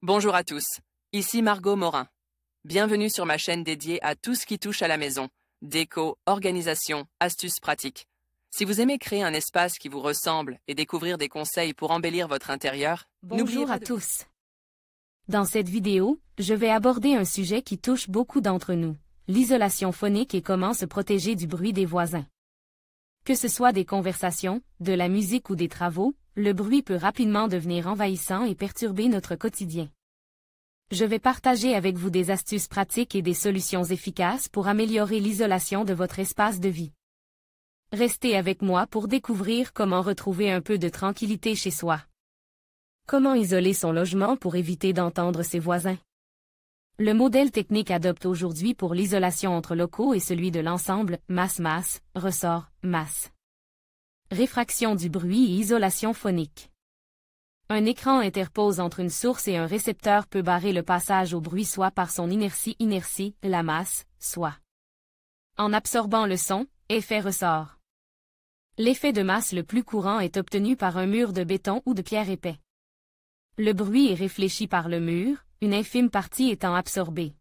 Bonjour à tous, ici Margot Morin. Bienvenue sur ma chaîne dédiée à tout ce qui touche à la maison, déco, organisation, astuces pratiques. Si vous aimez créer un espace qui vous ressemble et découvrir des conseils pour embellir votre intérieur, Bonjour à tous. Dans cette vidéo, je vais aborder un sujet qui touche beaucoup d'entre nous, l'isolation phonique et comment se protéger du bruit des voisins. Que ce soit des conversations, de la musique ou des travaux, le bruit peut rapidement devenir envahissant et perturber notre quotidien. Je vais partager avec vous des astuces pratiques et des solutions efficaces pour améliorer l'isolation de votre espace de vie. Restez avec moi pour découvrir comment retrouver un peu de tranquillité chez soi. Comment isoler son logement pour éviter d'entendre ses voisins? Le modèle technique adopté aujourd'hui pour l'isolation entre locaux est celui de l'ensemble masse-masse, ressort, masse. Réfraction du bruit et isolation phonique. Un écran interpose entre une source et un récepteur peut barrer le passage au bruit soit par son inertie, la masse, soit en absorbant le son, effet ressort. L'effet de masse le plus courant est obtenu par un mur de béton ou de pierre épais. Le bruit est réfléchi par le mur, une infime partie étant absorbée.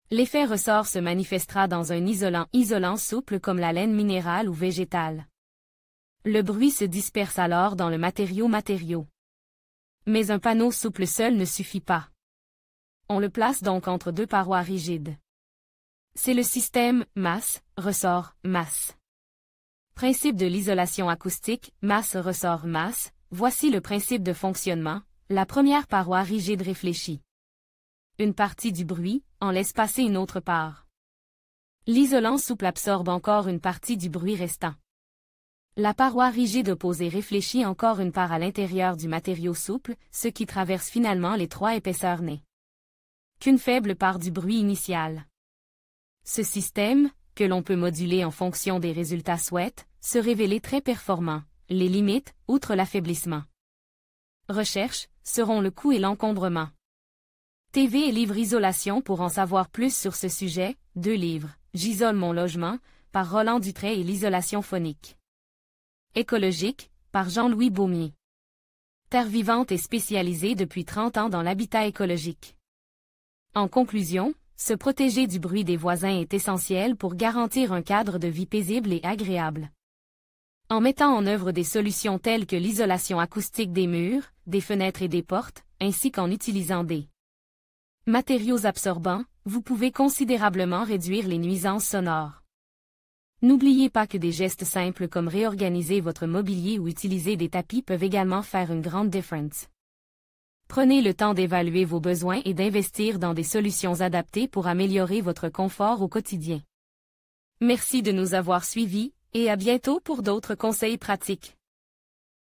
L'effet ressort se manifestera dans un isolant souple comme la laine minérale ou végétale. Le bruit se disperse alors dans le matériau. Mais un panneau souple seul ne suffit pas. On le place donc entre deux parois rigides. C'est le système masse, ressort, masse. Principe de l'isolation acoustique, masse, ressort, masse. Voici le principe de fonctionnement. La première paroi rigide réfléchit une partie du bruit, en laisse passer une autre part. L'isolant souple absorbe encore une partie du bruit restant. La paroi rigide opposée réfléchit encore une part à l'intérieur du matériau souple, ce qui traverse finalement les trois épaisseurs nées qu'une faible part du bruit initial. Ce système, que l'on peut moduler en fonction des résultats souhaités, se révéler très performant. Les limites, outre l'affaiblissement. Recherche, seront le coût et l'encombrement. TV et livre isolation pour en savoir plus sur ce sujet, 2 livres, J'isole mon logement, par Roland Dutray et l'isolation phonique. Écologique, par Jean-Louis Baumier. Terre vivante est spécialisée depuis 30 ans dans l'habitat écologique. En conclusion, se protéger du bruit des voisins est essentiel pour garantir un cadre de vie paisible et agréable. En mettant en œuvre des solutions telles que l'isolation acoustique des murs, des fenêtres et des portes, ainsi qu'en utilisant des matériaux absorbants, vous pouvez considérablement réduire les nuisances sonores. N'oubliez pas que des gestes simples comme réorganiser votre mobilier ou utiliser des tapis peuvent également faire une grande différence. Prenez le temps d'évaluer vos besoins et d'investir dans des solutions adaptées pour améliorer votre confort au quotidien. Merci de nous avoir suivis, et à bientôt pour d'autres conseils pratiques.